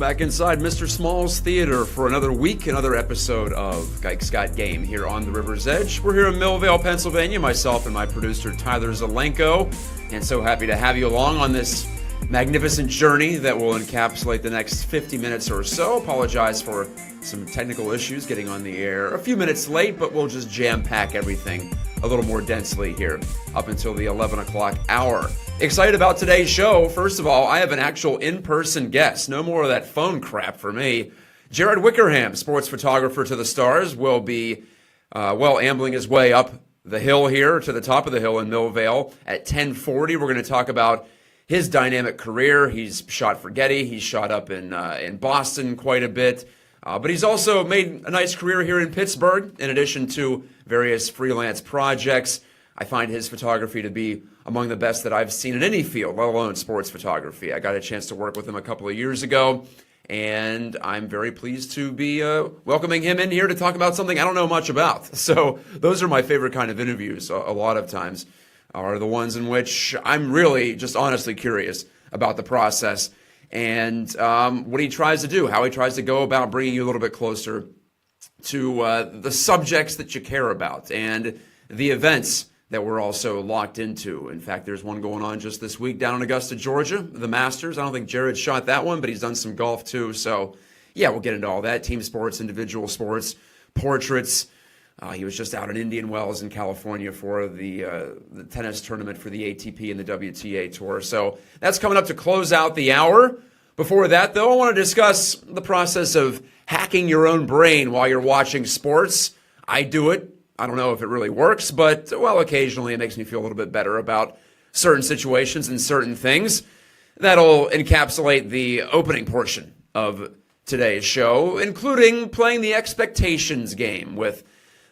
back inside Mr. Small's Theater for another week, another episode of Gike's Got Game here on the River's Edge. We're here in Millvale, Pennsylvania, myself and my producer Tyler Zelenko, and so happy to have you along on this magnificent journey that will encapsulate the next 50 minutes or so. Apologize for some technical issues getting on the air a few minutes late, but we'll just jam-pack everything a little more densely here up until the 11 o'clock hour. Excited about today's show. First of all, I have an actual in-person guest. No more of that phone crap for me. Jared Wickerham, sports photographer to the stars, will be, ambling his way up the hill here to the top of the hill in Millvale at 10:40. We're going to talk about his dynamic career. He's shot for Getty. He's shot up in Boston quite a bit. But he's also made a nice career here in Pittsburgh, in addition to various freelance projects. I find his photography to be among the best that I've seen in any field, let alone sports photography. I got a chance to work with him a couple of years ago, and I'm very pleased to be welcoming him in here to talk about something I don't know much about. So those are my favorite kind of interviews a lot of times, are the ones in which I'm really just honestly curious about the process and what he tries to do, how he tries to go about bringing you a little bit closer to the subjects that you care about and the events that we're also locked into. In fact, there's one going on just this week down in Augusta, Georgia, the Masters. I don't think Jared shot that one, but he's done some golf too. So, yeah, we'll get into all that. Team sports, individual sports, portraits. He was just out in Indian Wells in California for the tennis tournament for the ATP and the WTA Tour. So that's coming up to close out the hour. Before that, though, I want to discuss the process of hacking your own brain while you're watching sports. I do it. I don't know if it really works, but, well, occasionally it makes me feel a little bit better about certain situations and certain things. That'll encapsulate the opening portion of today's show, including playing the expectations game with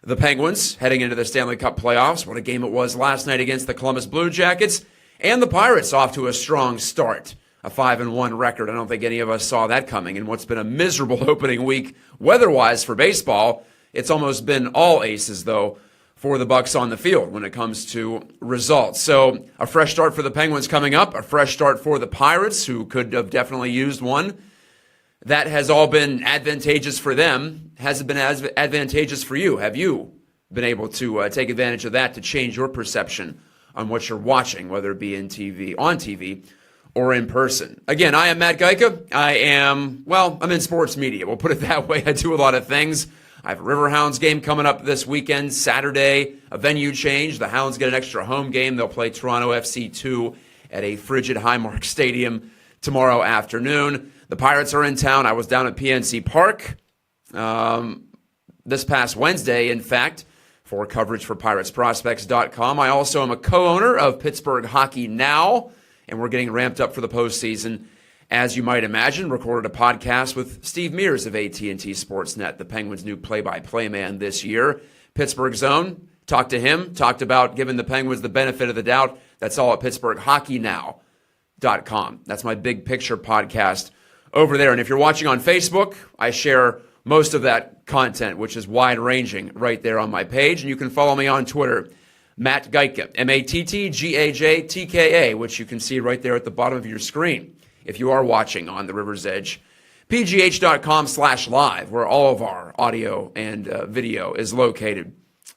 the Penguins heading into the Stanley Cup playoffs. What a game it was last night against the Columbus Blue Jackets. And the Pirates off to a strong start, a 5-1 record. I don't think any of us saw that coming in what's been a miserable opening week weather-wise for baseball. It's almost been all aces, though, for the Bucks on the field when it comes to results. So a fresh start for the Penguins coming up, a fresh start for the Pirates, who could have definitely used one. That has all been advantageous for them. Has it been as advantageous for you? Have you been able to take advantage of that to change your perception on what you're watching, whether it be on TV, or in person? Again, I am Matt Geica. I'm in sports media. We'll put it that way. I do a lot of things. I have a Riverhounds game coming up this weekend, Saturday, a venue change. The Hounds get an extra home game. They'll play Toronto FC 2 at a frigid Highmark Stadium tomorrow afternoon. The Pirates are in town. I was down at PNC Park this past Wednesday, in fact, for coverage for PiratesProspects.com. I also am a co-owner of Pittsburgh Hockey Now, and we're getting ramped up for the postseason. As you might imagine, recorded a podcast with Steve Mears of AT&T Sportsnet, the Penguins' new play-by-play man this year. Pittsburgh Zone, talked to him, talked about giving the Penguins the benefit of the doubt. That's all at PittsburghHockeyNow.com. That's my big picture podcast over there. And if you're watching on Facebook, I share most of that content, which is wide-ranging, right there on my page. And you can follow me on Twitter, Matt Geica, MattGajtka, which you can see right there at the bottom of your screen if you are watching on the River's Edge. PGH.com/live, where all of our audio and video is located.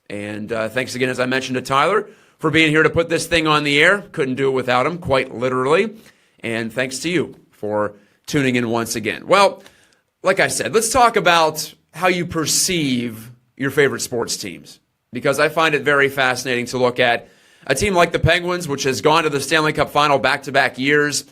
And thanks again, as I mentioned, to Tyler for being here to put this thing on the air. Couldn't do it without him, quite literally. And thanks to you for tuning in once again. Well, like I said, let's talk about how you perceive your favorite sports teams, because I find it very fascinating to look at a team like the Penguins, which has gone to the Stanley Cup final back-to-back years,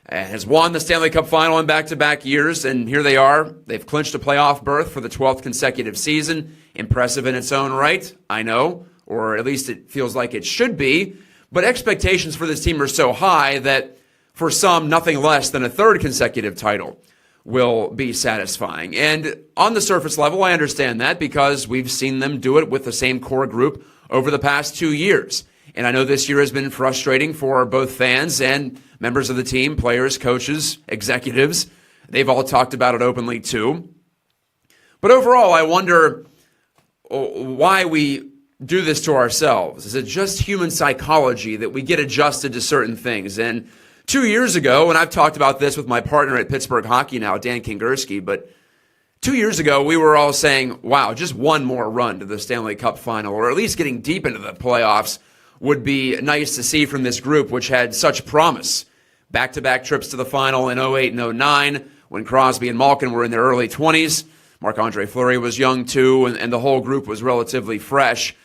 has won the Stanley Cup final in back-to-back years, and here they are. They've clinched a playoff berth for the 12th consecutive season. Impressive in its own right, I know, or at least it feels like it should be. But expectations for this team are so high that for some, nothing less than a third consecutive title will be satisfying. And on the surface level, I understand that because we've seen them do it with the same core group over the past 2 years. And I know this year has been frustrating for both fans and members of the team, players, coaches, executives. They've all talked about it openly too. But overall, I wonder why we do this to ourselves. Is it just human psychology that we get adjusted to certain things? And 2 years ago, and I've talked about this with my partner at Pittsburgh Hockey now, Dan Kingerski, but 2 years ago, we were all saying, wow, just one more run to the Stanley Cup final, or at least getting deep into the playoffs would be nice to see from this group, which had such promise. Back-to-back trips to the final in 08 and 09, when Crosby and Malkin were in their early 20s. Marc-Andre Fleury was young too, and the whole group was relatively fresh.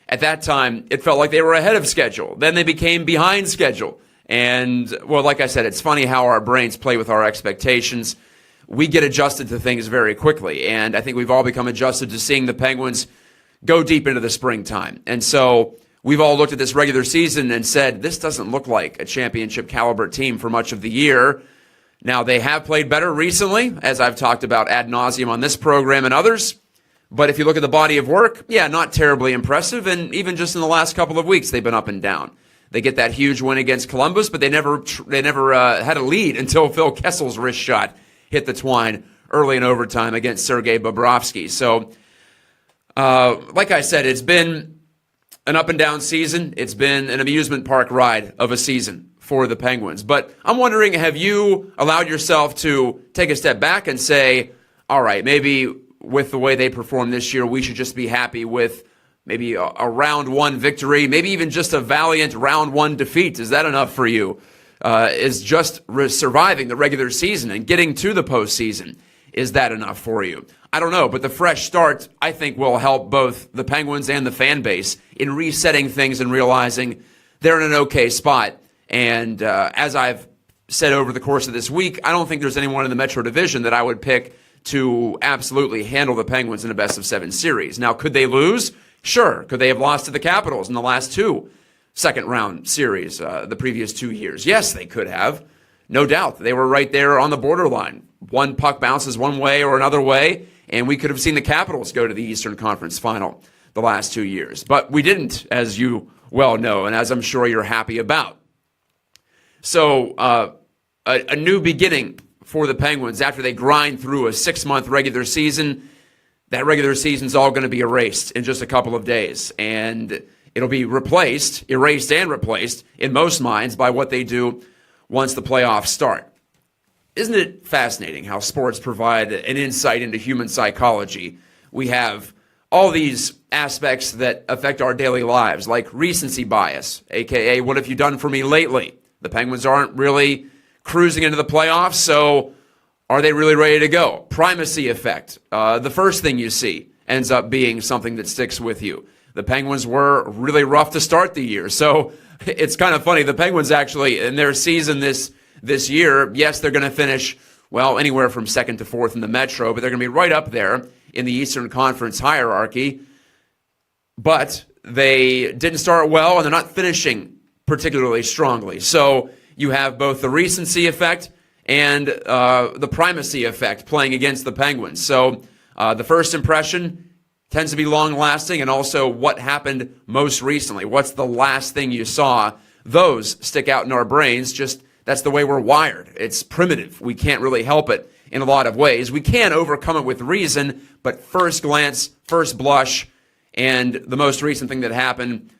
At that time, it felt like they were ahead of schedule. Then they became behind schedule. And, well, like I said, it's funny how our brains play with our expectations. We get adjusted to things very quickly, and I think we've all become adjusted to seeing the Penguins go deep into the springtime. And so we've all looked at this regular season and said, this doesn't look like a championship caliber team for much of the year. Now, they have played better recently, as I've talked about ad nauseum on this program and others. But if you look at the body of work, yeah, not terribly impressive. And even just in the last couple of weeks, they've been up and down. They get that huge win against Columbus, but they never had a lead until Phil Kessel's wrist shot hit the twine early in overtime against Sergei Bobrovsky. So, like I said, it's been an up-and-down season. It's been an amusement park ride of a season for the Penguins. But I'm wondering, have you allowed yourself to take a step back and say, all right, maybe with the way they performed this year, we should just be happy with maybe a round one victory, maybe even just a valiant round one defeat? Is that enough for you? Is just surviving the regular season and getting to the postseason, is that enough for you? I don't know, but the fresh start, I think, will help both the Penguins and the fan base in resetting things and realizing they're in an okay spot. And as I've said over the course of this week, I don't think there's anyone in the Metro Division that I would pick to absolutely handle the Penguins in a best-of-7 series. Now, could they lose? Sure. Could they have lost to the Capitals in the last two second-round series the previous 2 years? Yes, they could have. No doubt. They were right there on the borderline. One puck bounces one way or another way, and we could have seen the Capitals go to the Eastern Conference Final the last 2 years. But we didn't, as you well know, and as I'm sure you're happy about. So a new beginning for the Penguins after they grind through a 6-month regular season. That regular season's all going to be erased in just a couple of days, and it'll be erased and replaced in most minds by what they do once the playoffs start. Isn't it fascinating how sports provide an insight into human psychology? We have all these aspects that affect our daily lives, like recency bias, aka what have you done for me lately? The Penguins aren't really cruising into the playoffs, so are they really ready to go? Primacy effect. The first thing you see ends up being something that sticks with you. The Penguins were really rough to start the year, so it's kind of funny. The Penguins actually, in their season this year, yes, they're going to finish, well, anywhere from second to fourth in the Metro, but they're going to be right up there in the Eastern Conference hierarchy. But they didn't start well, and they're not finishing particularly strongly. So you have both the recency effect and the primacy effect playing against the Penguins. So the first impression tends to be long-lasting, and also what happened most recently. What's the last thing you saw? Those stick out in our brains. Just that's the way we're wired. It's primitive. We can't really help it in a lot of ways. We can overcome it with reason, but first glance, first blush, and the most recent thing that happened,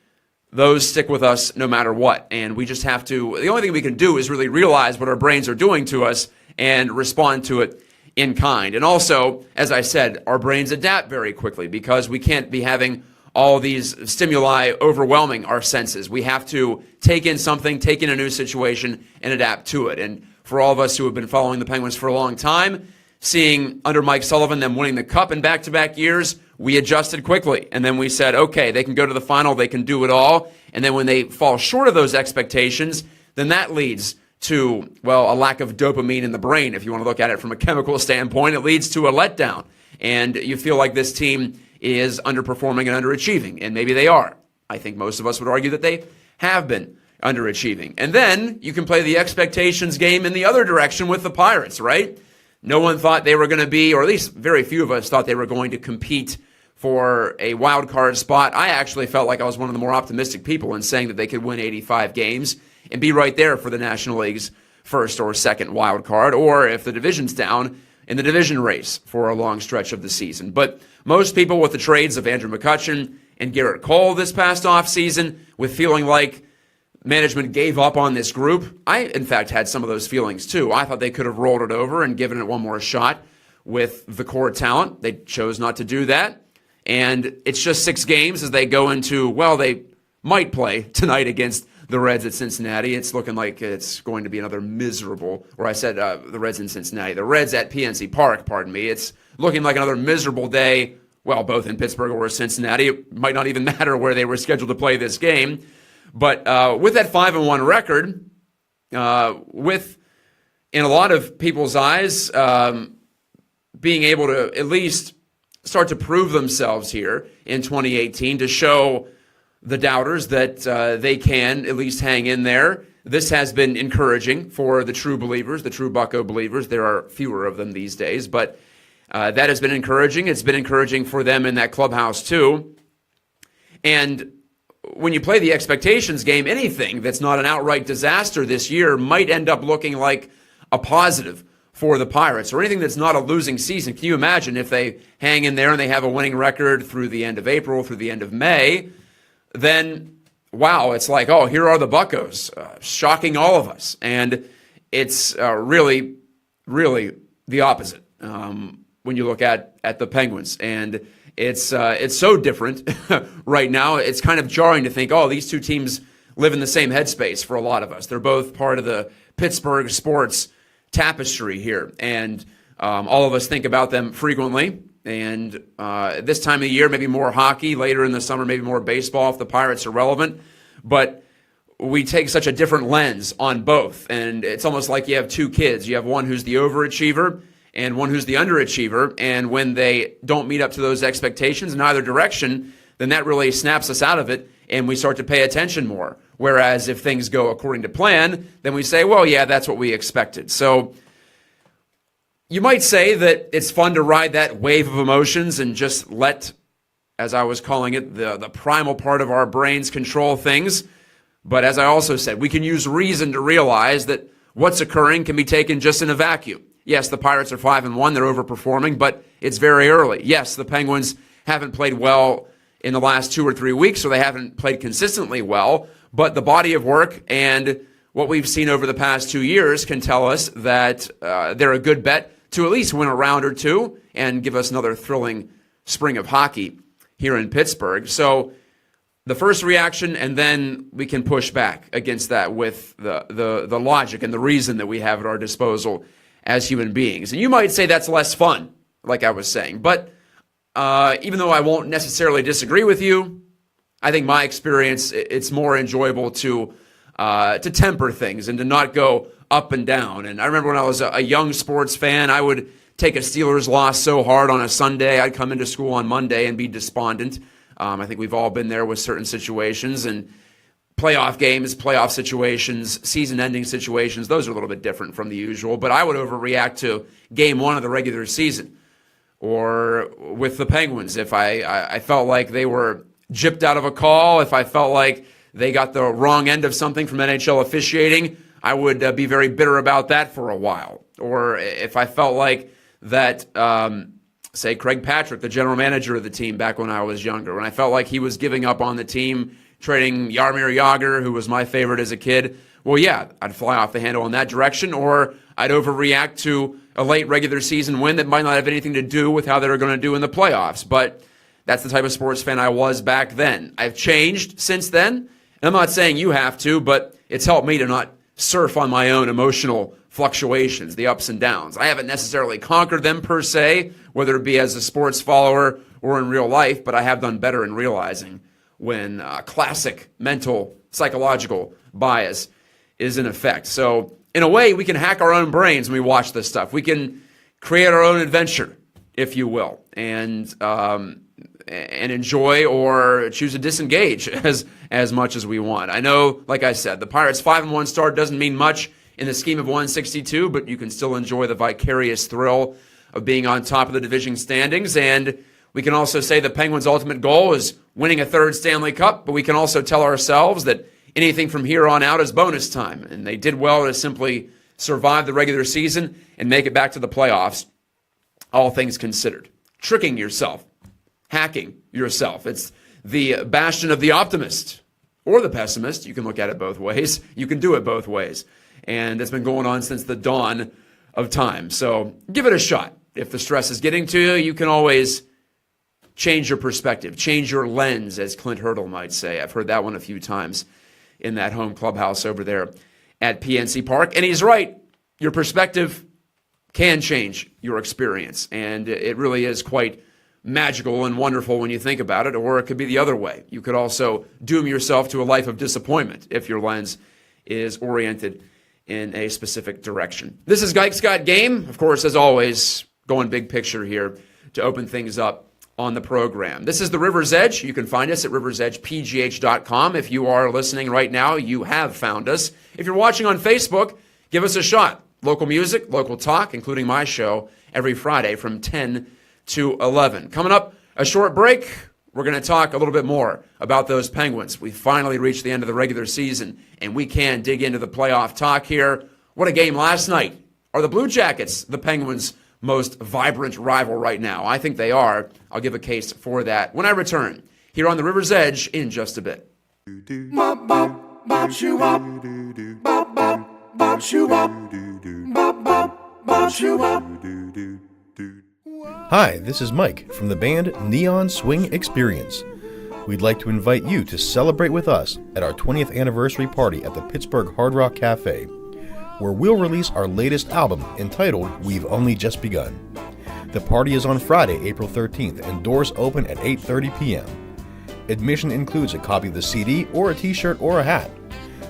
those stick with us no matter what. And we just have to, the only thing we can do is really realize what our brains are doing to us and respond to it in kind. And also, as I said, our brains adapt very quickly because we can't be having all these stimuli overwhelming our senses. We have to take in something, take in a new situation, and adapt to it. And for all of us who have been following the Penguins for a long time, seeing under Mike Sullivan them winning the Cup in back-to-back years, we adjusted quickly. And then we said, okay, they can go to the final, they can do it all. And then when they fall short of those expectations, then that leads to, well, a lack of dopamine in the brain. If you want to look at it from a chemical standpoint, it leads to a letdown. And you feel like this team is underperforming and underachieving. And maybe they are. I think most of us would argue that they have been underachieving. And then you can play the expectations game in the other direction with the Pirates, right? No one thought they were going to be, or at least very few of us thought they were going to compete for a wild card spot. I actually felt like I was one of the more optimistic people in saying that they could win 85 games and be right there for the National League's first or second wild card, or if the division's down, in the division race for a long stretch of the season. But most people with the trades of Andrew McCutchen and Garrett Cole this past offseason, with feeling like management gave up on this group. I, in fact, had some of those feelings too. I thought they could have rolled it over and given it one more shot with the core talent. They chose not to do that. And it's just 6 games as they go into, well, they might play tonight against the Reds at Cincinnati. It's looking like it's going to be another miserable, or I said the Reds in Cincinnati. The Reds at PNC Park, pardon me. It's looking like another miserable day, well, both in Pittsburgh or Cincinnati. It might not even matter where they were scheduled to play this game. But with that 5-1 record, with, in a lot of people's eyes, being able to at least start to prove themselves here in 2018 to show the doubters that they can at least hang in there. This has been encouraging for the true believers, the true Bucco believers. There are fewer of them these days, but that has been encouraging. It's been encouraging for them in that clubhouse too. And when you play the expectations game, anything that's not an outright disaster this year might end up looking like a positive for the Pirates, or anything that's not a losing season. Can you imagine if they hang in there and they have a winning record through the end of April, through the end of May? Then, wow, it's like, oh, here are the Buccos, shocking all of us. And it's really, really the opposite when you look at the Penguins. And it's so different right now. It's kind of jarring to think, oh, these two teams live in the same headspace for a lot of us. They're both part of the Pittsburgh sports tapestry here. And all of us think about them frequently. And this time of the year, maybe more hockey. Later in the summer, maybe more baseball if the Pirates are relevant. But we take such a different lens on both. And it's almost like you have two kids. You have one who's the overachiever and one who's the underachiever. And when they don't meet up to those expectations in either direction, then that really snaps us out of it and we start to pay attention more. Whereas if things go according to plan, then we say, well, yeah, that's what we expected. So you might say that it's fun to ride that wave of emotions and just let, as I was calling it, the primal part of our brains control things. But as I also said, we can use reason to realize that what's occurring can be taken just in a vacuum. Yes, the Pirates are 5-1, they're overperforming, but it's very early. Yes, the Penguins haven't played well in the last 2 or 3 weeks, or they haven't played consistently well, but the body of work and what we've seen over the past 2 years can tell us that they're a good bet to at least win a round or two and give us another thrilling spring of hockey here in Pittsburgh. So the first reaction, and then we can push back against that with the logic and the reason that we have at our disposal as human beings. And you might say that's less fun, like I was saying. But even though I won't necessarily disagree with you, I think my experience, it's more enjoyable to temper things and to not go up and down. And I remember when I was a young sports fan, I would take a Steelers loss so hard on a Sunday, I'd come into school on Monday and be despondent. I think we've all been there with certain situations, and playoff games, playoff situations, season-ending situations, those are a little bit different from the usual. But I would overreact to game 1 of the regular season, or with the Penguins, if I felt like they were gypped out of a call, if I felt like they got the wrong end of something from NHL officiating, I would be very bitter about that for a while. Or if I felt like that, say, Craig Patrick, the general manager of the team back when I was younger, when I felt like he was giving up on the team, trading Jaromir Jagr, who was my favorite as a kid, well, yeah, I'd fly off the handle in that direction, or I'd overreact to a late regular season win that might not have anything to do with how they were going to do in the playoffs. But that's the type of sports fan I was back then. I've changed since then, and I'm not saying you have to, but it's helped me to not surf on my own emotional fluctuations, the ups and downs. I haven't necessarily conquered them per se, whether it be as a sports follower or in real life, but I have done better in realizing when classic mental, psychological bias is in effect. So in a way, we can hack our own brains when we watch this stuff. We can create our own adventure, if you will, and enjoy or choose to disengage as much as we want. I know, like I said, the Pirates' 5-1 start doesn't mean much in the scheme of 162, but you can still enjoy the vicarious thrill of being on top of the division standings. And we can also say the Penguins' ultimate goal is winning a third Stanley Cup, but we can also tell ourselves that anything from here on out is bonus time. And they did well to simply survive the regular season and make it back to the playoffs, all things considered. Tricking yourself, hacking yourself. It's the bastion of the optimist, or the pessimist. You can look at it both ways. You can do it both ways. And it's been going on since the dawn of time. So give it a shot. If the stress is getting to you, you can always change your perspective, change your lens, as Clint Hurdle might say. I've heard that one a few times in that home clubhouse over there at PNC Park. And he's right. Your perspective can change your experience. And it really is quite magical and wonderful when you think about it, or it could be the other way. You could also doom yourself to a life of disappointment if your lens is oriented in a specific direction. This is Gike's Got Game. Of course, as always, going big picture here to open things up on the program. This is the River's Edge. You can find us at riversedgepgh.com. If you are listening right now, you have found us. If you're watching on Facebook, give us a shot. Local music, local talk, including my show, every Friday from 10 to 11. Coming up, a short break. We're going to talk a little bit more about those Penguins. We finally reached the end of the regular season, and we can dig into the playoff talk here. What a game last night. Are the Blue Jackets the Penguins' most vibrant rival right now? I think they are. I'll give a case for that when I return here on the River's Edge in just a bit. Hi, this is Mike from the band Neon Swing Experience. We'd like to invite you to celebrate with us at our 20th anniversary party at the Pittsburgh Hard Rock Cafe, where we'll release our latest album entitled We've Only Just Begun. The party is on Friday, April 13th, and doors open at 8:30 p.m. Admission includes a copy of the CD or a t-shirt or a hat.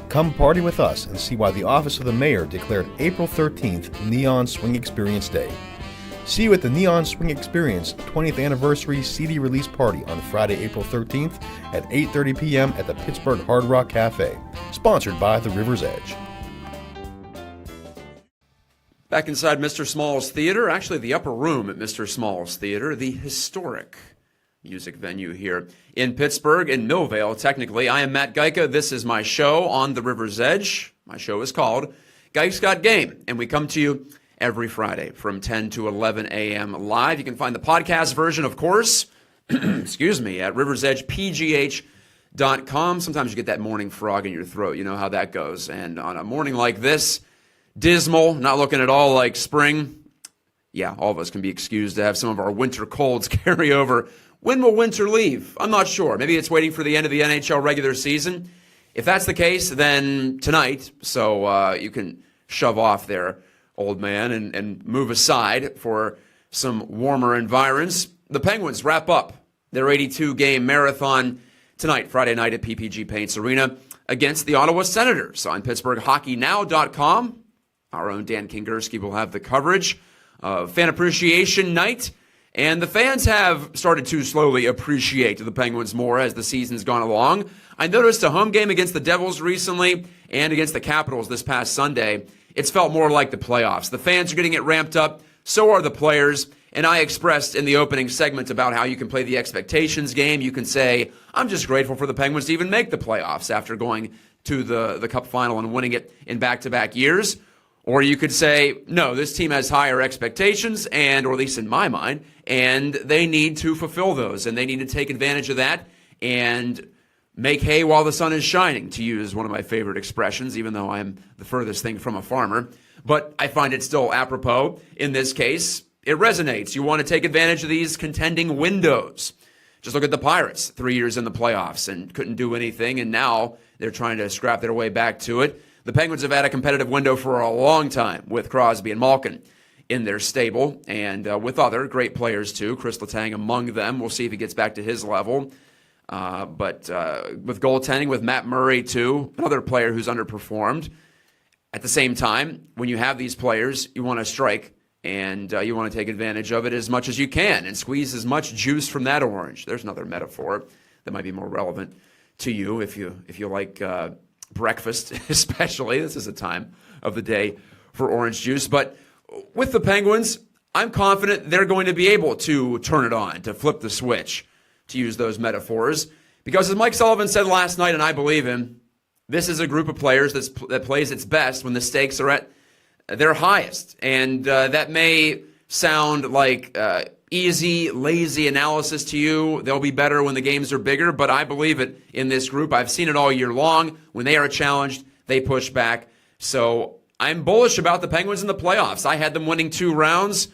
Come party with us and see why the Office of the Mayor declared April 13th Neon Swing Experience Day. See you at the Neon Swing Experience 20th Anniversary CD Release Party on Friday, April 13th at 8:30 p.m. at the Pittsburgh Hard Rock Cafe, sponsored by the River's Edge. Back inside Mr. Small's Theater, actually the upper room at Mr. Small's Theater, the historic music venue here in Pittsburgh, in Millvale, technically. I am Matt Geica. This is my show on the River's Edge. My show is called Gike's Got Game, and we come to you every Friday from 10 to 11 a.m. live. You can find the podcast version, of course, excuse me, at riversedgepgh.com. Sometimes you get that morning frog in your throat. You know how that goes. And on a morning like this, dismal, not looking at all like spring, yeah, all of us can be excused to have some of our winter colds carry over. When will winter leave? I'm not sure. Maybe it's waiting for the end of the NHL regular season. If that's the case, then tonight, so you can shove off there, old man, and move aside for some warmer environs. The Penguins wrap up their 82-game marathon tonight, Friday night at PPG Paints Arena against the Ottawa Senators on PittsburghHockeyNow.com. Our own Dan Kingerski will have the coverage of Fan Appreciation Night, and the fans have started to slowly appreciate the Penguins more as the season's gone along. I noticed a home game against the Devils recently and against the Capitals this past Sunday. It's felt more like the playoffs. The fans are getting it ramped up, so are the players, and I expressed in the opening segment about how you can play the expectations game. You can say, I'm just grateful for the Penguins to even make the playoffs after going to the Cup final and winning it in back-to-back years. Or you could say, no, this team has higher expectations, and, or at least in my mind, and they need to fulfill those, and they need to take advantage of that and make hay while the sun is shining, to use one of my favorite expressions, even though I am the furthest thing from a farmer. But I find it still apropos in this case. It resonates. You want to take advantage of these contending windows. Just look at the Pirates, 3 years in the playoffs and couldn't do anything, and now they're trying to scrap their way back to it. The Penguins have had a competitive window for a long time with Crosby and Malkin in their stable, and with other great players too, Chris Letang among them. We'll see if he gets back to his level. But with goaltending, with Matt Murray too, another player who's underperformed. At the same time, when you have these players, you want to strike, and you want to take advantage of it as much as you can and squeeze as much juice from that orange. There's another metaphor that might be more relevant to you if you like breakfast, especially. This is a time of the day for orange juice. But with the Penguins, I'm confident they're going to be able to turn it on, to flip the switch, to use those metaphors. Because as Mike Sullivan said last night, and I believe him, this is a group of players that plays its best when the stakes are at their highest. And that may sound like easy, lazy analysis to you. They'll be better when the games are bigger, but I believe it in this group. I've seen it all year long. When they are challenged, they push back. So I'm bullish about the Penguins in the playoffs. I had them winning 2 rounds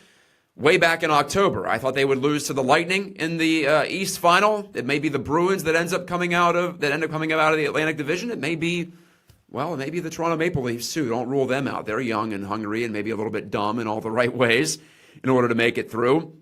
way back in October. I thought they would lose to the Lightning in the East Final. It may be the Bruins that end up coming out of the Atlantic Division. It may be the Toronto Maple Leafs too. Don't rule them out. They're young and hungry and maybe a little bit dumb in all the right ways in order to make it through.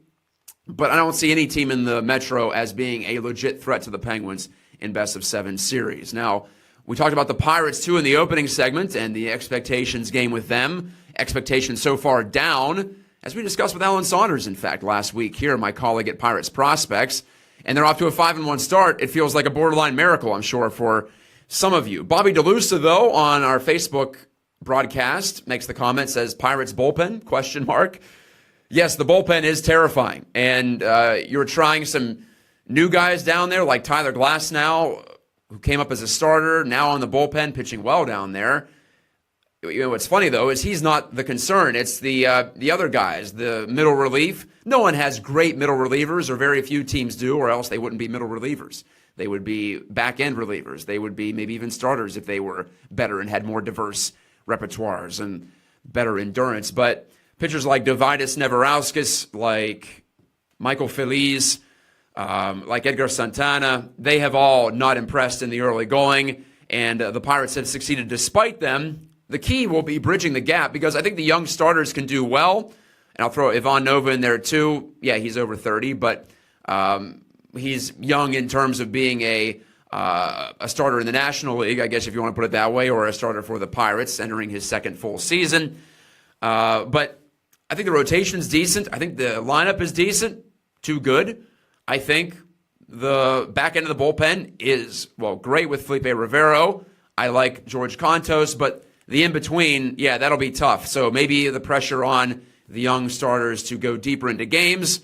But I don't see any team in the Metro as being a legit threat to the Penguins in best-of-7 series. Now, we talked about the Pirates, too, in the opening segment and the expectations game with them. Expectations so far down, as we discussed with Alan Saunders, in fact, last week here, my colleague at Pirates Prospects. And they're off to a 5-1 start. It feels like a borderline miracle, I'm sure, for some of you. Bobby DeLusa, though, on our Facebook broadcast, makes the comment, says, Pirates bullpen, question mark. Yes, the bullpen is terrifying. And you're trying some new guys down there, like Tyler Glasnow, who came up as a starter, now on the bullpen, pitching well down there. You know, what's funny, though, is he's not the concern. It's the other guys, the middle relief. No one has great middle relievers, or very few teams do, or else they wouldn't be middle relievers. They would be back-end relievers. They would be maybe even starters if they were better and had more diverse repertoires and better endurance. But pitchers like Dovidas Neverauskas, like Michael Feliz, like Edgar Santana, they have all not impressed in the early going, and the Pirates have succeeded despite them. The key will be bridging the gap, because I think the young starters can do well, and I'll throw Ivan Nova in there too. Yeah, he's over 30, but he's young in terms of being a starter in the National League, I guess if you want to put it that way, or a starter for the Pirates, entering his second full season. But I think the rotation's decent. I think the lineup is decent, too good. I think the back end of the bullpen is, well, great with Felipe Rivero. I like George Contos, but the in-between, yeah, that'll be tough. So maybe the pressure on the young starters to go deeper into games,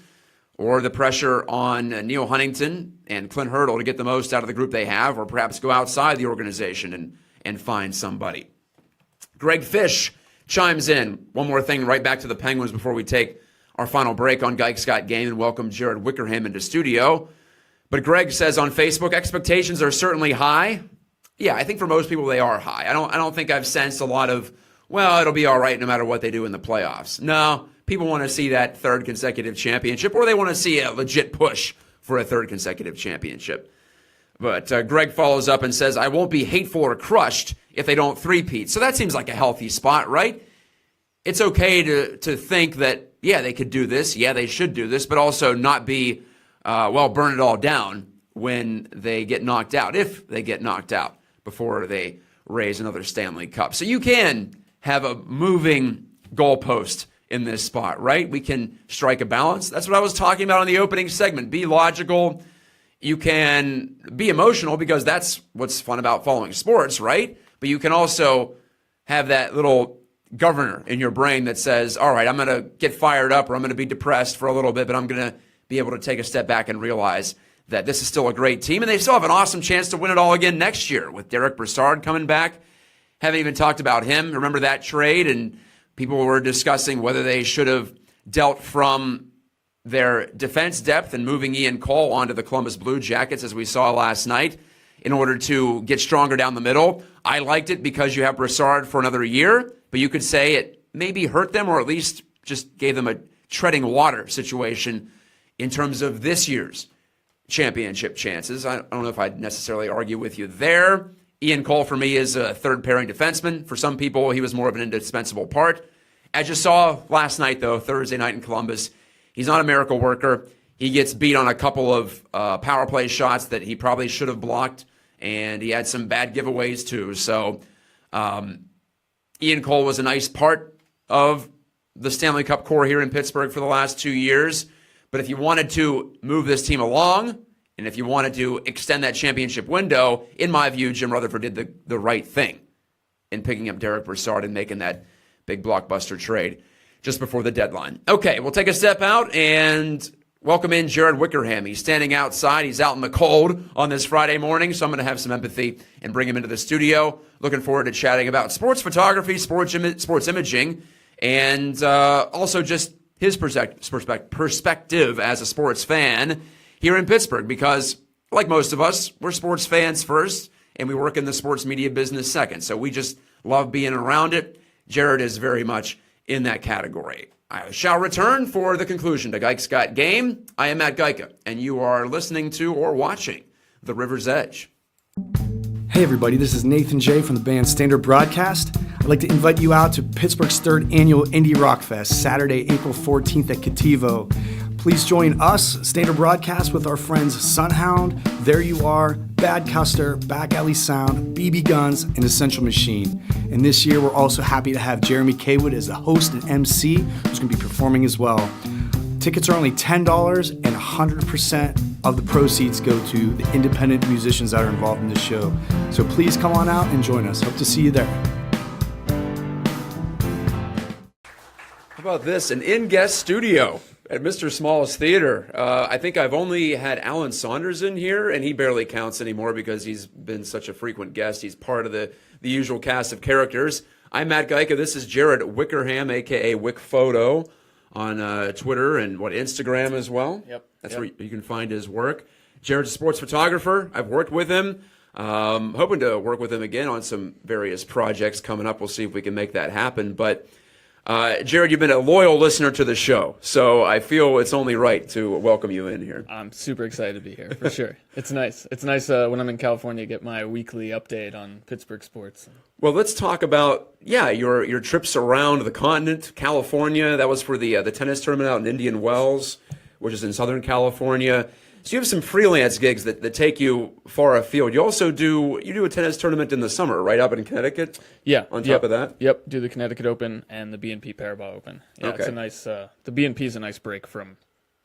or the pressure on Neil Huntington and Clint Hurdle to get the most out of the group they have, or perhaps go outside the organization and find somebody. Greg Fish chimes in. One more thing right back to the Penguins before we take our final break on Geic Scott Game and welcome Jared Wickerham into studio. But Greg says on Facebook, expectations are certainly high. Yeah, I think for most people they are high. I don't think I've sensed a lot of, well, it'll be all right no matter what they do in the playoffs. No, people want to see that third consecutive championship, or they want to see a legit push for a third consecutive championship. But Greg follows up and says, I won't be hateful or crushed if they don't three-peat. So that seems like a healthy spot, right? It's okay to think that, yeah, they could do this, yeah, they should do this, but also not be, burn it all down when they get knocked out, if they get knocked out before they raise another Stanley Cup. So you can have a moving goalpost in this spot, right? We can strike a balance. That's what I was talking about in the opening segment. Be logical. You can be emotional, because that's what's fun about following sports, right? But you can also have that little governor in your brain that says, all right, I'm going to get fired up, or I'm going to be depressed for a little bit, but I'm going to be able to take a step back and realize that this is still a great team, and they still have an awesome chance to win it all again next year with Derek Brassard coming back. Haven't even talked about him. Remember that trade? And people were discussing whether they should have dealt from their defense depth and moving Ian Cole onto the Columbus Blue Jackets, as we saw last night, in order to get stronger down the middle. I liked it because you have Brassard for another year, but you could say it maybe hurt them, or at least just gave them a treading water situation in terms of this year's championship chances. I don't know if I'd necessarily argue with you there. Ian Cole, for me, is a third-pairing defenseman. For some people, he was more of an indispensable part. As you saw last night, though, Thursday night in Columbus, he's not a miracle worker. He gets beat on a couple of power play shots that he probably should have blocked, and he had some bad giveaways, too. So Ian Cole was a nice part of the Stanley Cup core here in Pittsburgh for the last 2 years. But if you wanted to move this team along, and if you wanted to extend that championship window, in my view, Jim Rutherford did the right thing in picking up Derek Brassard and making that big blockbuster trade just before the deadline. Okay, we'll take a step out and welcome in Jared Wickerham. He's standing outside. He's out in the cold on this Friday morning, so I'm going to have some empathy and bring him into the studio. Looking forward to chatting about sports photography, sports imaging, and also just his perspective as a sports fan here in Pittsburgh, because like most of us, we're sports fans first, and we work in the sports media business second. So we just love being around it. Jared is very much in that category. I shall return for the conclusion to Geiks Got Game. I am Matt Geika, and you are listening to or watching The River's Edge. Hey everybody, this is Nathan J. from the band Standard Broadcast. I'd like to invite you out to Pittsburgh's 3rd annual Indie Rock Fest, Saturday, April 14th at Cativo. Please join us, Standard Broadcast, with our friends Sunhound, There You Are, Bad Custer, Back Alley Sound, BB Guns, and Essential Machine. And this year we're also happy to have Jeremy Kaywood as the host and MC, who's going to be performing as well. Tickets are only $10, and 100% of the proceeds go to the independent musicians that are involved in the show. So please come on out and join us. Hope to see you there. How about this? An in-guest studio at Mr. Small's Theater. I think I've only had Alan Saunders in here, and he barely counts anymore because he's been such a frequent guest. He's part of the usual cast of characters. I'm Matt Geika. This is Jared Wickerham, a.k.a. Wick Photo, on Twitter and Instagram as well. Yep. That's where you can find his work. Jared's a sports photographer. I've worked with him. Hoping to work with him again on some various projects coming up. We'll see if we can make that happen. But Jared, you've been a loyal listener to the show, so I feel it's only right to welcome you in here. I'm super excited to be here, for sure. It's nice. It's nice when I'm in California to get my weekly update on Pittsburgh sports. Well, let's talk about, your trips around the continent, California. That was for the tennis tournament out in Indian Wells, which is in Southern California. So you have some freelance gigs that take you far afield. You also do a tennis tournament in the summer, right, up in Connecticut? Yeah. On top of that? Yep, do the Connecticut Open and the B&P Paribas Open. Yeah, okay. It's a nice, the B&P is a nice break from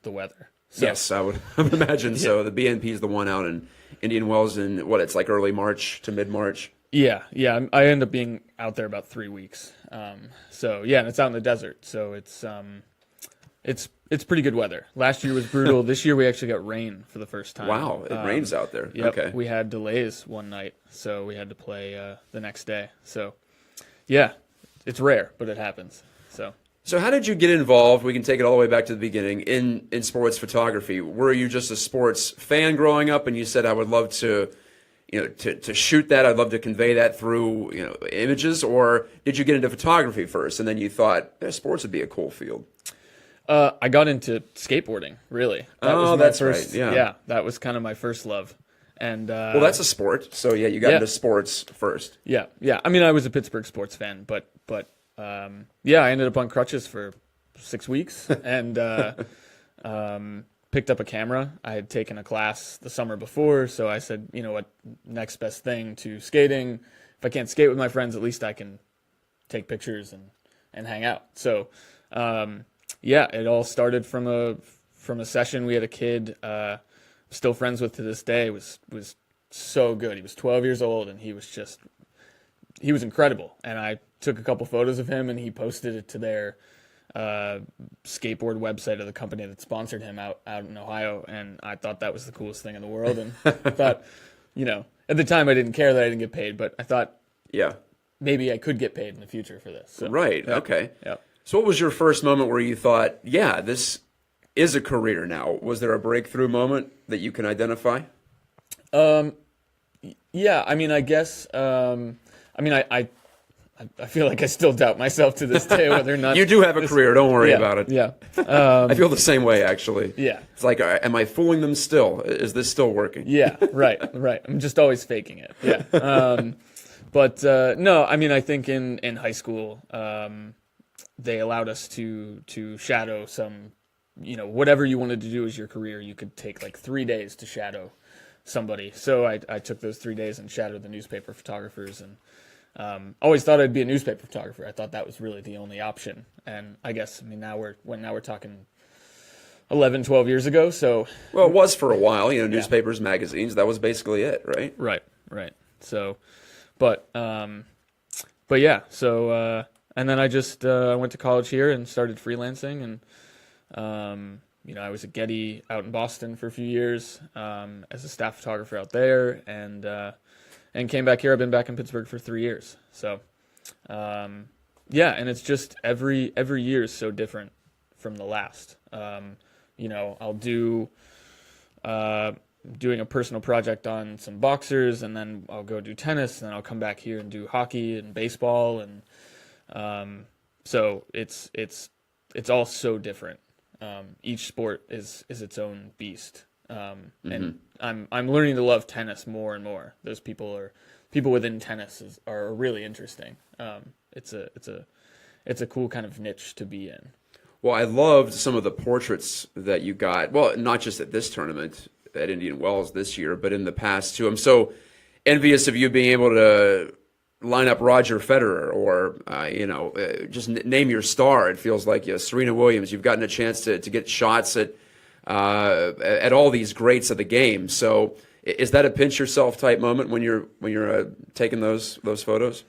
the weather. So. Yes, I would imagine so. The B&P is the one out in Indian Wells in, it's like early March to mid-March? Yeah. I end up being out there about 3 weeks. And it's out in the desert, so it's pretty good weather. Last year was brutal. This year we actually got rain for the first time. Wow, it rains out there. Yep, okay. We had delays one night, so we had to play the next day. So, yeah, it's rare, but it happens. So how did you get involved? We can take it all the way back to the beginning in sports photography. Were you just a sports fan growing up, and you said, I would love to shoot that, I'd love to convey that through images, or did you get into photography first, and then you thought sports would be a cool field? I got into skateboarding, really. That's right. Yeah, that was kind of my first love. And well, that's a sport. So you got into sports first. Yeah. I mean, I was a Pittsburgh sports fan, but I ended up on crutches for 6 weeks and picked up a camera. I had taken a class the summer before, so I said, you know what, next best thing to skating. If I can't skate with my friends, at least I can take pictures and hang out. So. It all started from a session. We had a kid, still friends with to this day, was so good. He was 12 years old, and he was incredible. And I took a couple photos of him, and he posted it to their skateboard website of the company that sponsored him out in Ohio. And I thought that was the coolest thing in the world. And I thought, at the time I didn't care that I didn't get paid, but I thought, maybe I could get paid in the future for this. So, right. Okay. Yeah. So what was your first moment where you thought, this is a career now? Was there a breakthrough moment that you can identify? Yeah, I mean, I guess, I feel like I still doubt myself to this day whether or not... You do have a career, don't worry about it. Yeah. I feel the same way, actually. Yeah. It's like, am I fooling them still? Is this still working? Yeah, right. I'm just always faking it. Yeah. No, I mean, I think in high school... they allowed us to shadow some, whatever you wanted to do as your career. You could take like 3 days to shadow somebody. So I took those 3 days and shadowed the newspaper photographers, and always thought I'd be a newspaper photographer. I thought that was really the only option. And I guess, now we're talking 11, 12 years ago. So well, it was for a while. Newspapers, magazines. That was basically it, right? Right. So, but yeah. So. And then I just went to college here and started freelancing, and I was at Getty out in Boston for a few years as a staff photographer out there, and came back here. I've been back in Pittsburgh for 3 years. So, and it's just every year is so different from the last. I'll do doing a personal project on some boxers, and then I'll go do tennis, and then I'll come back here and do hockey and baseball, and so it's all so different. Each sport is its own beast, and I'm learning to love tennis more and more. Those people within tennis are really interesting. It's a cool kind of niche to be in. Well, I loved some of the portraits that you got. Well, not just at this tournament at Indian Wells this year, but in the past too. I'm so envious of you being able to line up Roger Federer or, just name your star. It feels like Serena Williams. You've gotten a chance to get shots at all these greats of the game. So is that a pinch yourself type moment when you're taking those photos?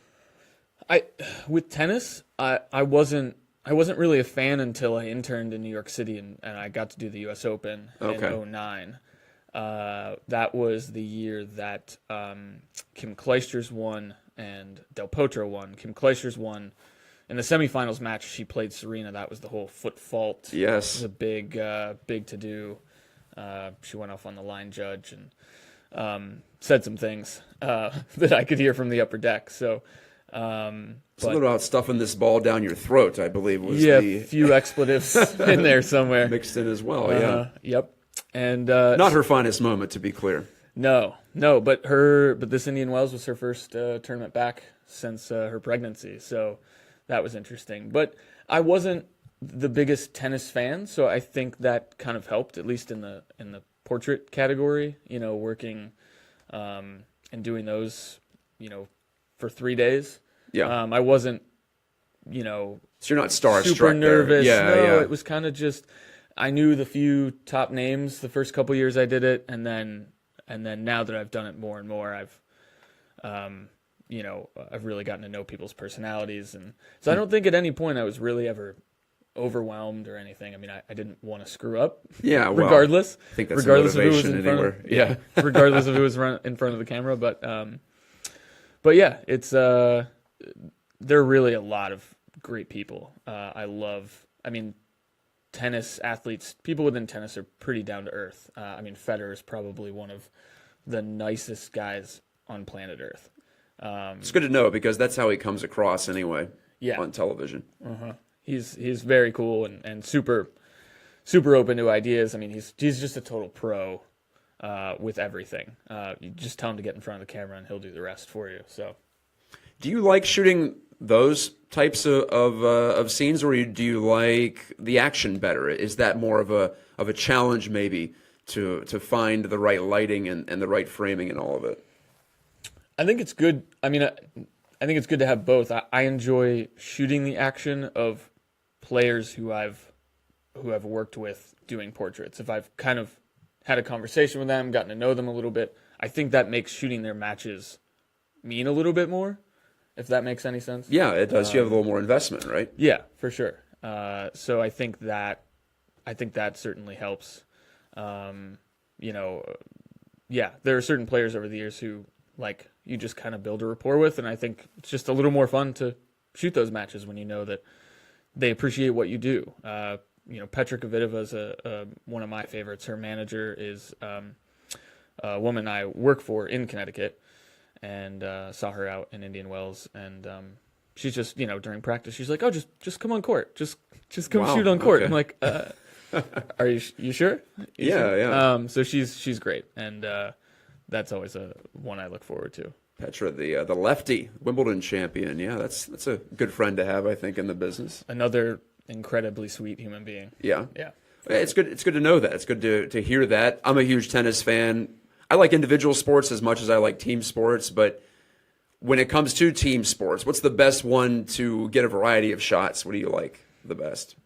With tennis, I wasn't really a fan until I interned in New York City and I got to do the U.S. Open in 2009. That was the year that Kim Clijsters won and Del Potro won. Kim Clijsters won in the semifinals match. She played Serena. That was the whole foot fault. Yes, it was a big to do. She went off on the line judge and said some things that I could hear from the upper deck. So. Something about stuffing this ball down your throat, I believe, was a few expletives in there somewhere mixed in as well. Yeah. Yep. And not her finest moment, to be clear. No, but this Indian Wells was her first tournament back since her pregnancy, so that was interesting. But I wasn't the biggest tennis fan, so I think that kind of helped, at least in the portrait category. Working and doing those, for 3 days. Yeah. I wasn't, so you're not starstruck. Super nervous. Yeah. It was kind of just, I knew the few top names the first couple years I did it, and then now that I've done it more and more, I've really gotten to know people's personalities, and so I don't think at any point I was really ever overwhelmed or anything. I mean, I didn't want to screw up. Yeah, well, regardless. I think that's regardless of who was motivation in front anywhere. of, yeah, regardless of who was in front of the camera, but yeah, it's there are really a lot of great people. Tennis athletes, people within tennis are pretty down to earth. Federer is probably one of the nicest guys on planet Earth. It's good to know because that's how he comes across anyway. Yeah. On television. He's very cool and super open to ideas. He's just a total pro with everything. You just tell him to get in front of the camera and he'll do the rest for you. So, do you like shooting those types of scenes, or do you like the action better? Is that more of a challenge maybe to find the right lighting and the right framing and all of it? I think it's good. I think it's good to have both. I enjoy shooting the action of players who I've worked with doing portraits. If I've kind of had a conversation with them, gotten to know them a little bit, I think that makes shooting their matches mean a little bit more, if that makes any sense. Yeah, it does. You have a little more investment, right? Yeah, for sure. So I think that certainly helps. Yeah, there are certain players over the years who you just kind of build a rapport with, and I think it's just a little more fun to shoot those matches when you know that they appreciate what you do. Petra Kvitova is one of my favorites. Her manager is a woman I work for in Connecticut, and saw her out in Indian Wells, and she's just during practice she's like, oh, just come on court, just come shoot on court. Okay. I'm like, are you sure? Yeah. So she's great, and that's always one I look forward to. Petra, the lefty Wimbledon champion. Yeah, that's a good friend to have, I think, in the business. Another incredibly sweet human being. Yeah. It's good to know that. It's good to hear that. I'm a huge tennis fan. I like individual sports as much as I like team sports, but when it comes to team sports, what's the best one to get a variety of shots? What do you like the best?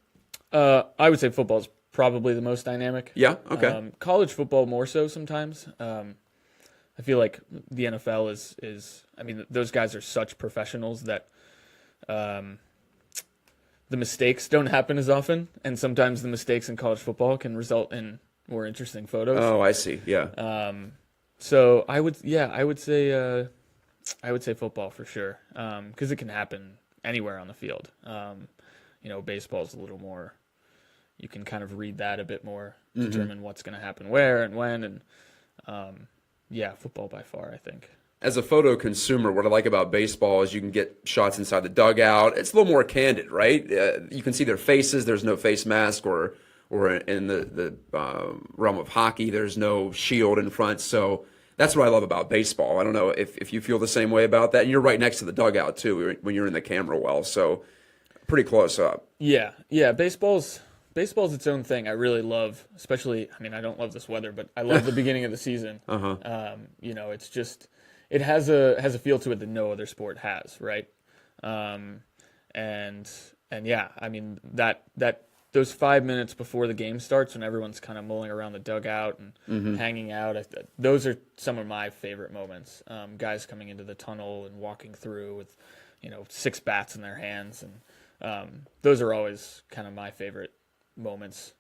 I would say football is probably the most dynamic. Yeah, okay. College football more so sometimes. I feel like the NFL is those guys are such professionals that the mistakes don't happen as often, and sometimes the mistakes in college football can result in more interesting photos. Oh, I see. Yeah. So I would say football for sure, because it can happen anywhere on the field. Baseball's a little more you can kind of read that a bit more, determine what's going to happen where and when, and yeah, football by far, I think. As a photo consumer, what I like about baseball is you can get shots inside the dugout. It's a little more candid, right? You can see their faces. There's no face mask, or in the realm of hockey, there's no shield in front. So that's what I love about baseball. I don't know if you feel the same way about that. And you're right next to the dugout, too, when you're in the camera well. So pretty close up. Yeah. Baseball's its own thing. I really love, especially, I mean, I don't love this weather, but I love the beginning of the season. It's just, it has a feel to it that no other sport has, right? And yeah, I mean, that those 5 minutes before the game starts, when everyone's kind of mulling around the dugout and hanging out, those are some of my favorite moments. Guys coming into the tunnel and walking through with, 6 bats in their hands, and those are always kind of my favorite moments,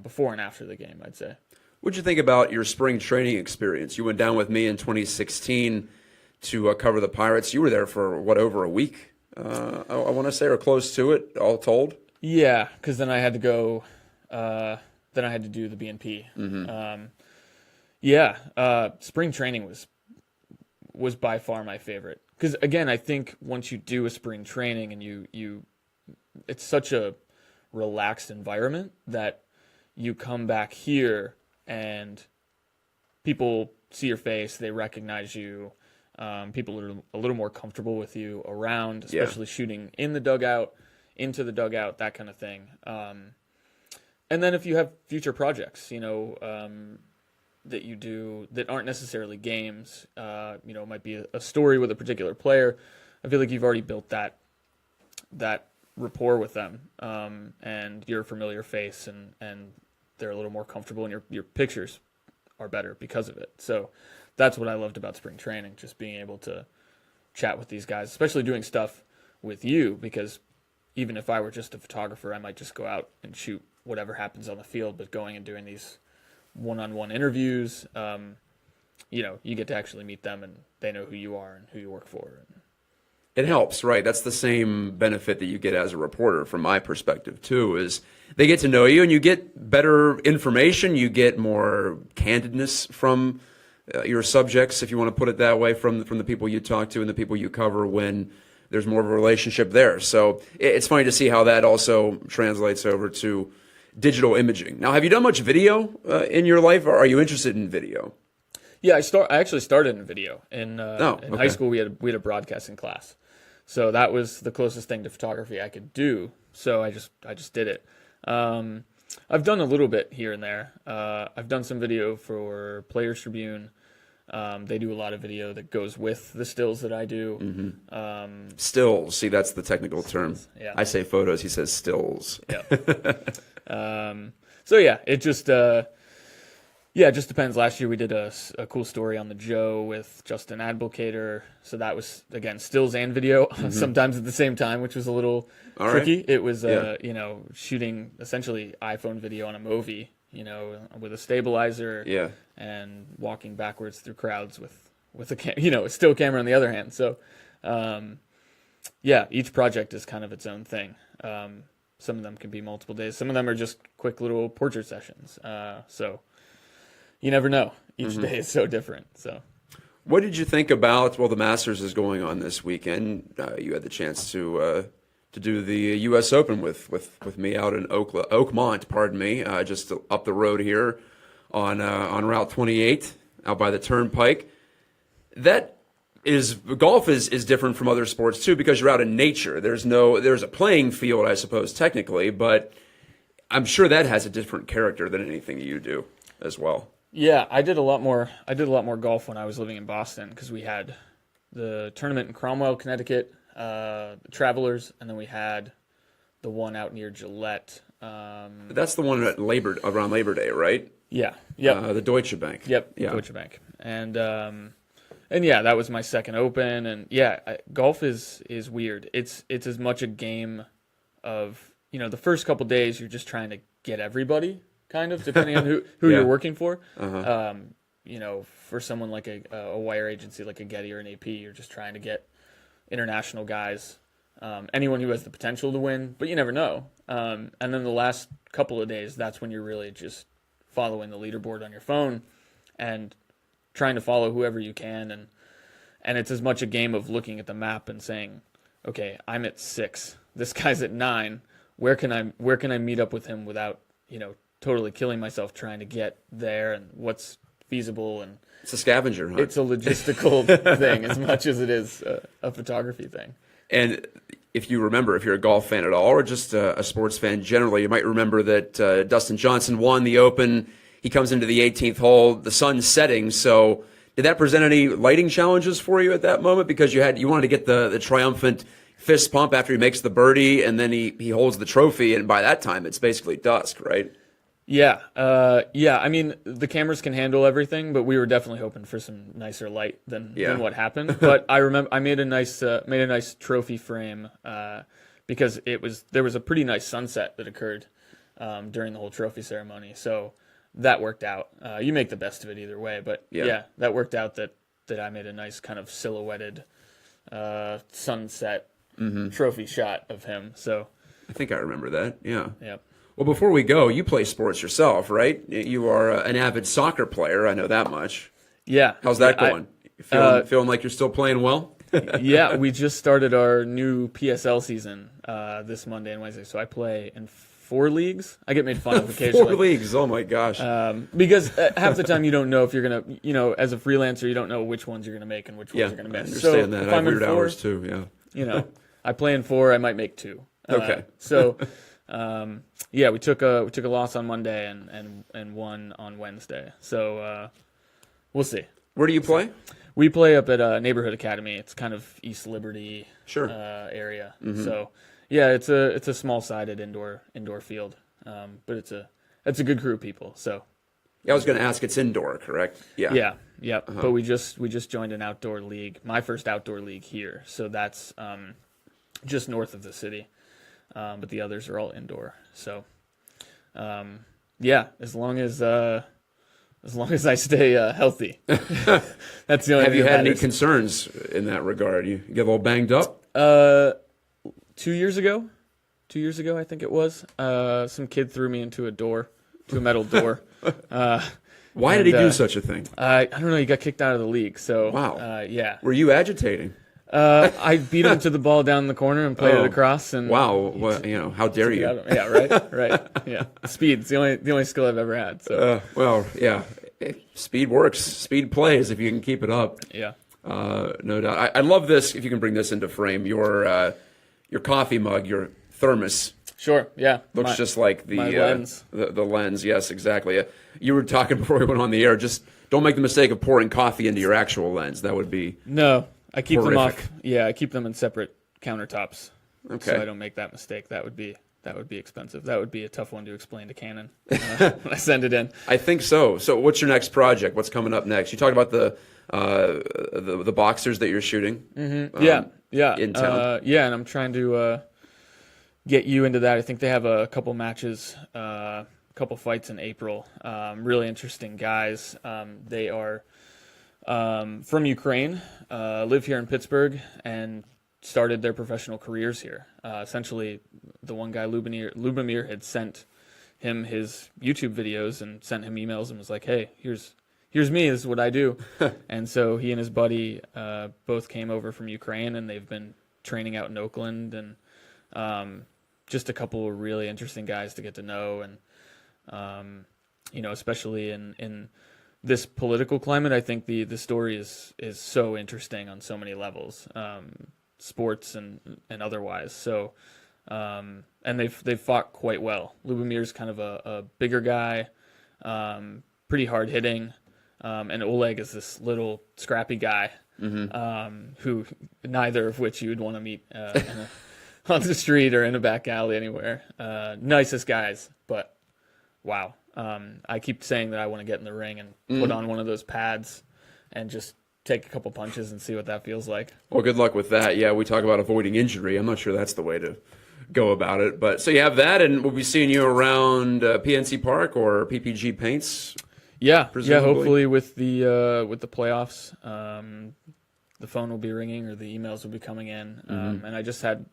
before and after the game, I'd say. What'd you think about your spring training experience? You went down with me in 2016 to cover the Pirates. You were there for, over a week, I want to say, or close to it, all told? Yeah, because then I had to go, then I had to do the BNP. Spring training was by far my favorite. Because, again, I think once you do a spring training and you it's such a relaxed environment that you come back here and people see your face, they recognize you, people are a little more comfortable with you around, especially shooting in the dugout, into the dugout, that kind of thing. And then if you have future projects, that you do that aren't necessarily games, it might be a story with a particular player, I feel like you've already built that rapport with them, and you're a familiar face, and they're a little more comfortable, and your pictures are better because of it. So that's what I loved about spring training, just being able to chat with these guys, especially doing stuff with you, because even if I were just a photographer, I might just go out and shoot whatever happens on the field, but going and doing these one-on-one interviews, you get to actually meet them, and they know who you are and who you work for. It helps, right? That's the same benefit that you get as a reporter, from my perspective, too, is they get to know you, and you get better information. You get more candidness from your subjects, if you want to put it that way, from the people you talk to and the people you cover, when there's more of a relationship there. So it's funny to see how that also translates over to digital imaging. Now, have you done much video in your life, or are you interested in video? Yeah, I actually started in video. In high school, we had a broadcasting class. So that was the closest thing to photography I could do. So I just did it. I've done a little bit here and there. I've done some video for Players Tribune. They do a lot of video that goes with the stills that I do. Stills. See, that's the technical term. Yeah. I say photos. He says stills. Yeah. So yeah, it just depends. Last year we did a cool story on the Joe with Justin Advocator. So that was, again, stills and video sometimes at the same time, which was a little tricky. Right. It was, shooting essentially iPhone video on a Movi, with a stabilizer and walking backwards through crowds with a still camera on the other hand. So, each project is kind of its own thing. Some of them can be multiple days. Some of them are just quick little portrait sessions. So you never know. Each day is so different. So, what did you think about? Well, the Masters is going on this weekend. You had the chance to do the U.S. Open with me out in Oakmont. Pardon me, just up the road here on Route 28, out by the Turnpike. Golf is different from other sports too, because you're out in nature. There's a playing field, I suppose, technically, but I'm sure that has a different character than anything you do as well. Yeah, I did a lot more golf when I was living in Boston, because we had the tournament in Cromwell, Connecticut, the Travelers, and then we had the one out near Gillette. That's the one around Labor Day, right? Yeah. Yep. The Deutsche Bank. Yep. Yeah. Deutsche Bank. And yeah, that was my second Open, and golf is weird. It's as much a game of, the first couple days you're just trying to get everybody, kind of, depending on who you're working for. For someone like a wire agency like a Getty or an AP, you're just trying to get international guys, anyone who has the potential to win, but you never know. And then the last couple of days, that's when you're really just following the leaderboard on your phone and trying to follow whoever you can. And it's as much a game of looking at the map and saying, okay, I'm at 6. This guy's at 9. Where can I meet up with him without, totally killing myself trying to get there, and what's feasible? And It's a scavenger hunt. it's a logistical thing as much as it is a photography thing. And if you remember, if you're a golf fan at all, or just a sports fan generally, you might remember that Dustin Johnson won the Open. He comes into the 18th hole, the sun's setting. So did that present any lighting challenges for you at that moment? Because you wanted to get the triumphant fist pump after he makes the birdie, and then he holds the trophy, and by that time it's basically dusk, right? Yeah. I mean, the cameras can handle everything, but we were definitely hoping for some nicer light than what happened. But I remember I made a nice trophy frame because there was a pretty nice sunset that occurred during the whole trophy ceremony. So that worked out. You make the best of it either way, but that worked out that I made a nice kind of silhouetted sunset trophy shot of him. So I think I remember that. Yeah. Yep. Well, before we go, you play sports yourself, right? You are an avid soccer player. I know that much. Yeah. How's that going? Feeling like you're still playing well? Yeah, we just started our new PSL season this Monday and Wednesday. So I play in 4 leagues. I get made fun of occasionally. 4 leagues. Oh my gosh. Because half the time you don't know if you're gonna, as a freelancer, you don't know which ones you're gonna make and which ones you're gonna miss. I understand that. If I have I'm in weird 4, hours too. Yeah. I play in 4. I might make 2. Okay. So. We took a loss on Monday and won on Wednesday. So we'll see. Where do you play? We play up at a neighborhood academy. It's kind of East Liberty area. Mm-hmm. So it's a small-sided indoor field, but it's a good crew of people. So Yeah, I was going to ask. It's indoor, correct? Yeah. Yeah. But we just joined an outdoor league. My first outdoor league here. So that's just north of the city. But the others are all indoor. So, as long as I stay healthy, that's the only. Have you thing had that any matters. concerns in that regard? You get a little banged up? 2 years ago, I think it was. Some kid threw me into a metal door. Why did he do such a thing? I don't know. He got kicked out of the league. So Wow. yeah. Were you agitating? I beat him to the ball down the corner and played it across. And wow, well, how dare you? Yeah, right. Yeah, speed's the only skill I've ever had. So Speed works. Speed plays if you can keep it up. yeah. No doubt. I love this. If you can bring this into frame, your coffee mug, your thermos. Sure. Yeah. Looks just like my lens. The lens. Yes, exactly. You were talking before we went on the air. Just don't make the mistake of pouring coffee into your actual lens. That would be No, I keep them horrific. off. Yeah, I keep them in separate countertops. Okay. So I don't make that mistake. That would be expensive. That would be a tough one to explain to Canon when I send it in. I think so. So what's your next project? What's coming up next? You talked about the boxers that you're shooting. Mm-hmm. Yeah. In town. And I'm trying to get you into that. I think they have a couple matches, a couple fights in April. Really interesting guys. They are from Ukraine, live here in Pittsburgh, and started their professional careers here. Essentially, the one guy, Lubomir, had sent him his YouTube videos and sent him emails and was like, "Hey, here's me. This is what I do." And so he and his buddy both came over from Ukraine, and they've been training out in Oakland, and just a couple of really interesting guys to get to know, and especially in this political climate, I think the story is so interesting on so many levels, sports and otherwise. So, and they've fought quite well. Lubomir's kind of a bigger guy, pretty hard hitting, and Oleg is this little scrappy guy, who neither of which you would want to meet on the street or in a back alley anywhere. Nicest guys, but wow. I keep saying that I want to get in the ring and put on one of those pads and just take a couple punches and see what that feels like. Well, good luck with that. Yeah, we talk about avoiding injury. I'm not sure that's the way to go about it. But so you have that, and we'll be seeing you around PNC Park or PPG Paints. Yeah, presumably. hopefully with the playoffs, the phone will be ringing or the emails will be coming in. And I just had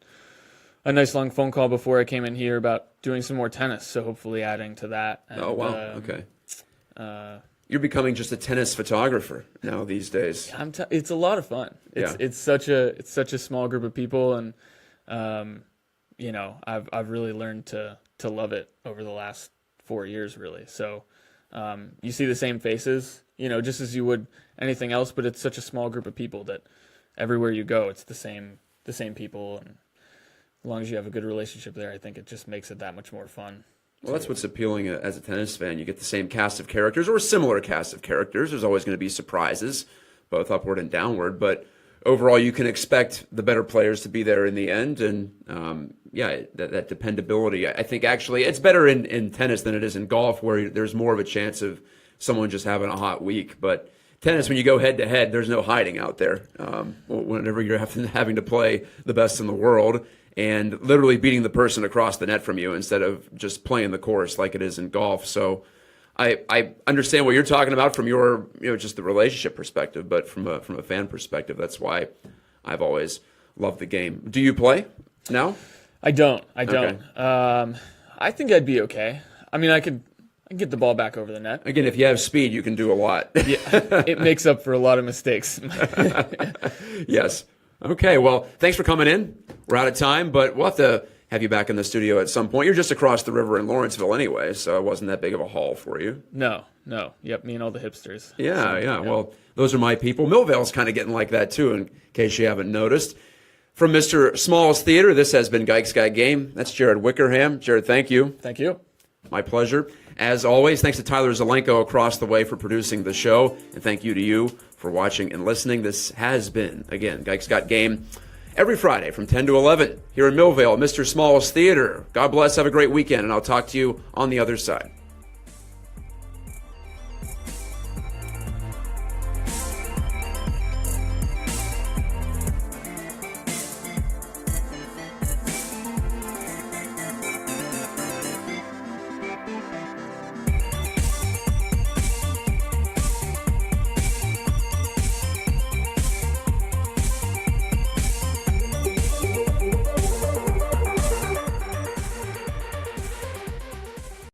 a nice long phone call before I came in here about doing some more tennis. So hopefully adding to that. And, Oh, wow. Okay. You're becoming just a tennis photographer now these days. It's a lot of fun. It's such a small group of people, and I've really learned to love it over the last 4 years, really. So you see the same faces, just as you would anything else, but it's such a small group of people that everywhere you go, it's the same people, and as long as you have a good relationship there, I think it just makes it that much more fun. Well, that's what's appealing as a tennis fan. You get the same cast of characters or a similar cast of characters. There's always going to be surprises, both upward and downward. But overall, you can expect the better players to be there in the end. And, that dependability, I think actually it's better in tennis than it is in golf, where there's more of a chance of someone just having a hot week. But tennis, when you go head-to-head, there's no hiding out there. Whenever you're having to play the best in the world, and literally beating the person across the net from you instead of just playing the course like it is in golf. So I understand what you're talking about from your, just the relationship perspective, but from a fan perspective, that's why I've always loved the game. Do you play now? I don't. Okay. I think I'd be okay. I mean, I can get the ball back over the net. Again, if you have speed, you can do a lot. Yeah, it makes up for a lot of mistakes. Yes. Okay, well, thanks for coming in. We're out of time, but we'll have to have you back in the studio at some point. You're just across the river in Lawrenceville anyway, so it wasn't that big of a haul for you. No. Yep, me and all the hipsters. Yeah. Well, those are my people. Millvale's kind of getting like that, too, in case you haven't noticed. From Mr. Small's Theater, this has been Gike's Got Game. That's Jared Wickerham. Jared, thank you. Thank you. My pleasure. As always, thanks to Tyler Zelenko across the way for producing the show, and thank you to you for watching and listening. This has been, again, Gike's Got Game every Friday from 10 to 11 here in Millvale, Mr. Small's Theater. God bless, have a great weekend, and I'll talk to you on the other side.